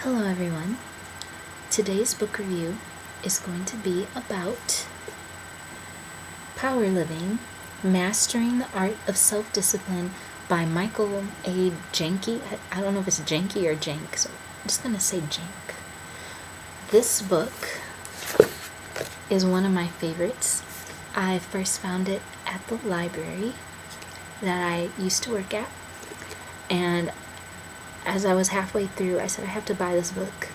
Hello everyone. Today's book review is going to be about Power Living, Mastering the Art of Self-Discipline by Michael A. Janke. I don't know if it's Janke or Jank, so I'm just going to say Jank. This book is one of my favorites. I first found it at the library that I used to work at, and as I was halfway through, I said, I have to buy this book.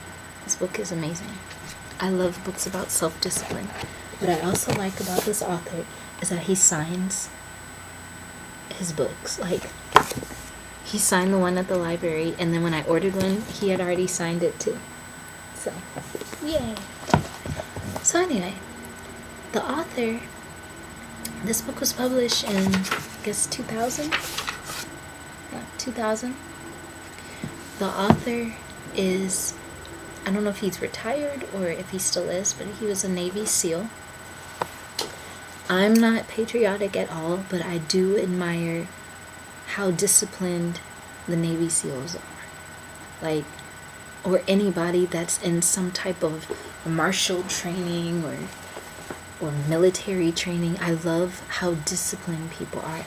This book is amazing. I love books about self-discipline. What I also like about this author is that he signs his books. Like, he signed the one at the library, and then when I ordered one, he had already signed it too. So, yay. So anyway, the author, this book was published in, I guess, 2000? Yeah, 2000. The author is, I don't know if he's retired or if he still is, but he was a Navy SEAL. I'm not patriotic at all, but I do admire how disciplined the Navy SEALs are. Like, or anybody that's in some type of martial training or military training. I love how disciplined people are.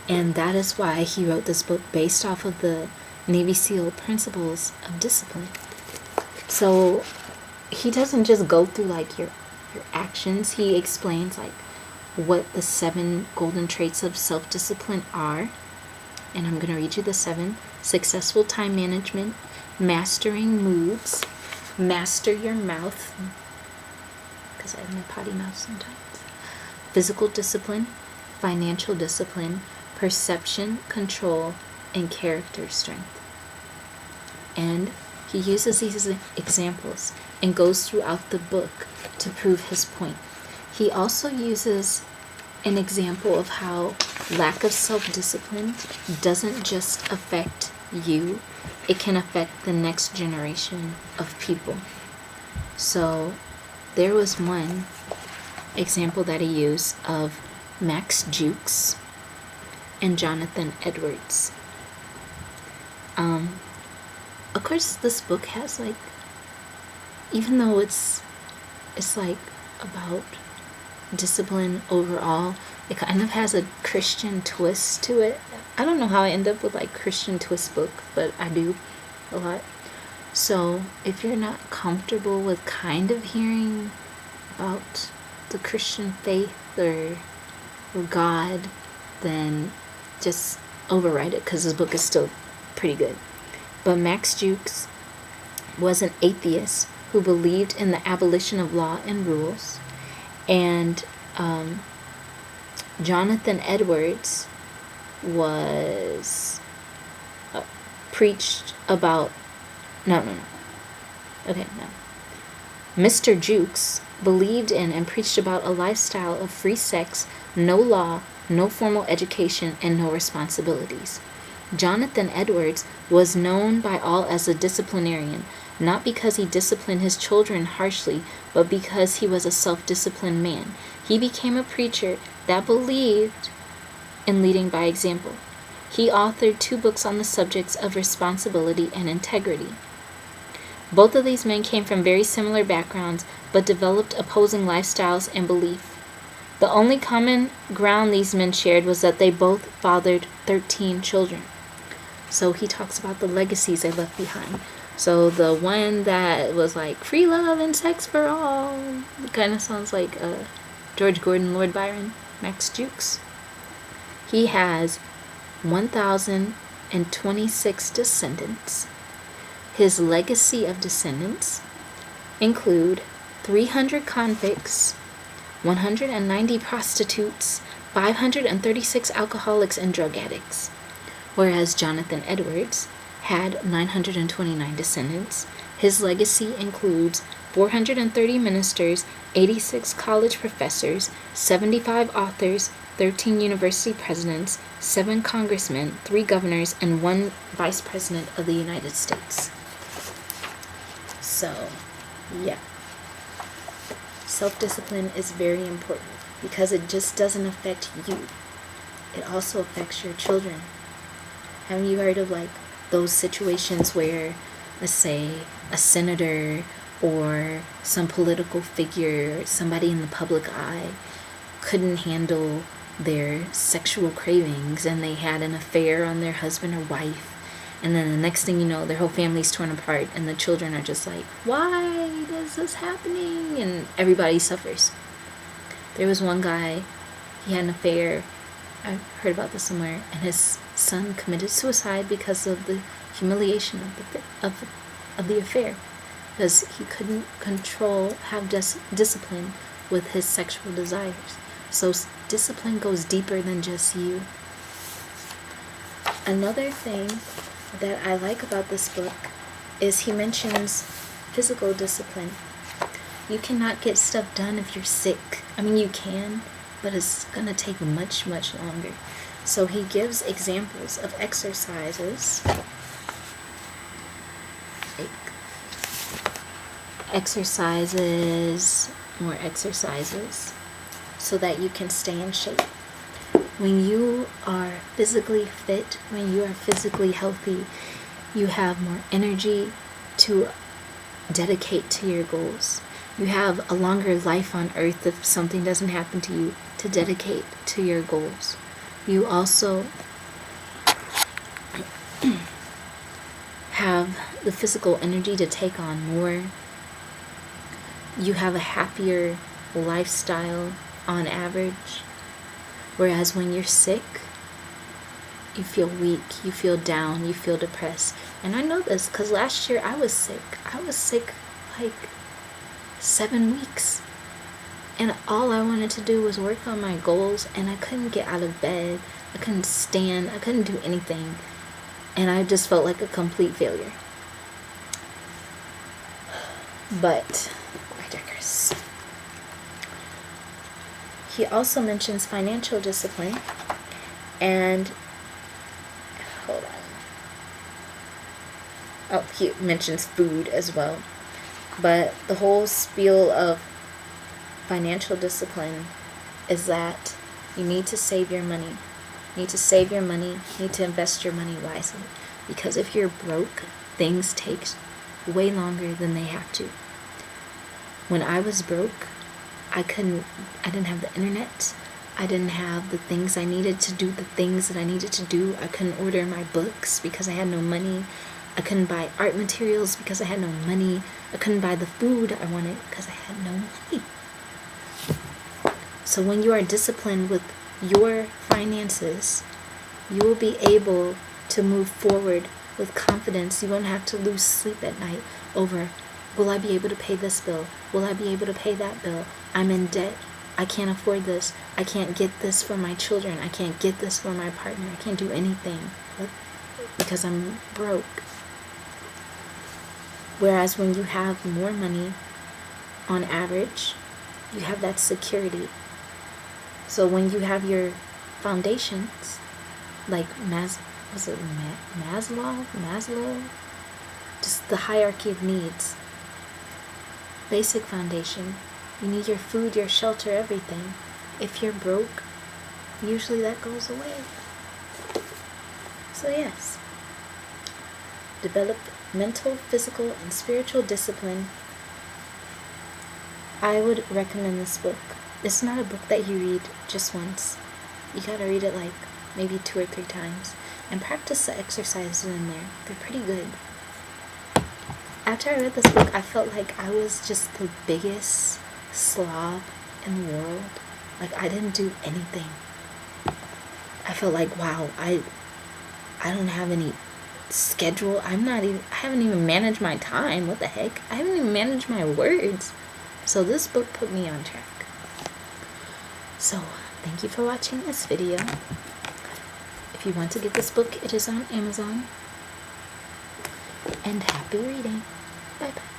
And that is why he wrote this book based off of the Navy SEAL principles of discipline. So he doesn't just go through like your actions. He explains like what the 7 golden traits of self-discipline are. And I'm going to read you the 7. Successful time management, mastering moods, master your mouth, because I have my potty mouth sometimes, physical discipline, financial discipline, perception, control, and character strength. And he uses these examples and goes throughout the book to prove his point. He also uses an example of how lack of self-discipline doesn't just affect you, it can affect the next generation of people. So there was one example that he used of Max Jukes and Jonathan Edwards. Of course, this book has like, even though it's like about discipline overall, it kind of has a Christian twist to it. I don't know how I end up with like Christian twist book, but I do a lot. So if you're not comfortable with kind of hearing about the Christian faith or God, then just override it, because this book is still pretty good. But Max Jukes was an atheist who believed in the abolition of law and rules. And Jonathan Edwards was preached about... No. Mr. Jukes believed in and preached about a lifestyle of free sex, no law, no formal education, and no responsibilities. Jonathan Edwards was known by all as a disciplinarian, not because he disciplined his children harshly, but because he was a self-disciplined man. He became a preacher that believed in leading by example. He authored 2 books on the subjects of responsibility and integrity. Both of these men came from very similar backgrounds, but developed opposing lifestyles and beliefs. The only common ground these men shared was that they both fathered 13 children. So he talks about the legacies they left behind. So the one that was like free love and sex for all, kind of sounds like George Gordon, Lord Byron, Max Jukes. He has 1,026 descendants. His legacy of descendants include 300 convicts, 190 prostitutes, 536 alcoholics and drug addicts. Whereas Jonathan Edwards had 929 descendants. His legacy includes 430 ministers, 86 college professors, 75 authors, 13 university presidents, 7 congressmen, 3 governors, and 1 vice president of the United States. So, yeah. Self-discipline is very important because it just doesn't affect you. It also affects your children. Haven't you heard of like those situations where let's say, a senator or some political figure, somebody in the public eye, couldn't handle their sexual cravings and they had an affair on their husband or wife, and then the next thing you know, their whole family's torn apart and the children are just like, why is this happening? And everybody suffers. There was one guy, he had an affair, I heard about this somewhere, and his son committed suicide because of the humiliation of the affair, because he couldn't have discipline with his sexual desires. So discipline goes deeper than just you. Another thing that I like about this book is he mentions physical discipline. You cannot get stuff done if you're sick. I mean, you can, but it's going to take much, much longer. So he gives examples of exercises. More exercises, so that you can stay in shape. When you are physically fit, when you are physically healthy, you have more energy to dedicate to your goals. You have a longer life on earth if something doesn't happen to you, to dedicate to your goals. You also have the physical energy to take on more. You have a happier lifestyle on average. Whereas when you're sick, you feel weak, you feel down, you feel depressed. And I know this because last year I was sick. I was sick like 7 weeks. And all I wanted to do was work on my goals, and I couldn't get out of bed. I couldn't stand. I couldn't do anything. And I just felt like a complete failure. But I digress. He also mentions financial discipline, and hold on. Oh, he mentions food as well. But the whole spiel of financial discipline is that you need to save your money. You need to save your money. You need to invest your money wisely. Because if you're broke, things take way longer than they have to. When I was broke, I didn't have the internet. I didn't have the things I needed to do the things that I needed to do. I couldn't order my books because I had no money. I couldn't buy art materials because I had no money. I couldn't buy the food I wanted because I had no money. So when you are disciplined with your finances, you will be able to move forward with confidence. You won't have to lose sleep at night over, will I be able to pay this bill? Will I be able to pay that bill? I'm in debt. I can't afford this. I can't get this for my children. I can't get this for my partner. I can't do anything because I'm broke. Whereas when you have more money, on average, you have that security. So when you have your foundations, like Maslow? Just the hierarchy of needs. Basic foundation. You need your food, your shelter, everything. If you're broke, usually that goes away. So yes, develop mental, physical, and spiritual discipline. I would recommend this book. It's not a book that you read just once. You gotta read it like maybe 2 or 3 times and practice the exercises in there. They're pretty good. After I read this book, I felt like I was just the biggest slob in the world. Like I didn't do anything. I felt like, wow, I don't have any schedule. I haven't even managed my time. What the heck? I haven't even managed my words. So this book put me on track. So thank you for watching this video. If you want to get this book, it is on Amazon. And happy reading. Bye bye.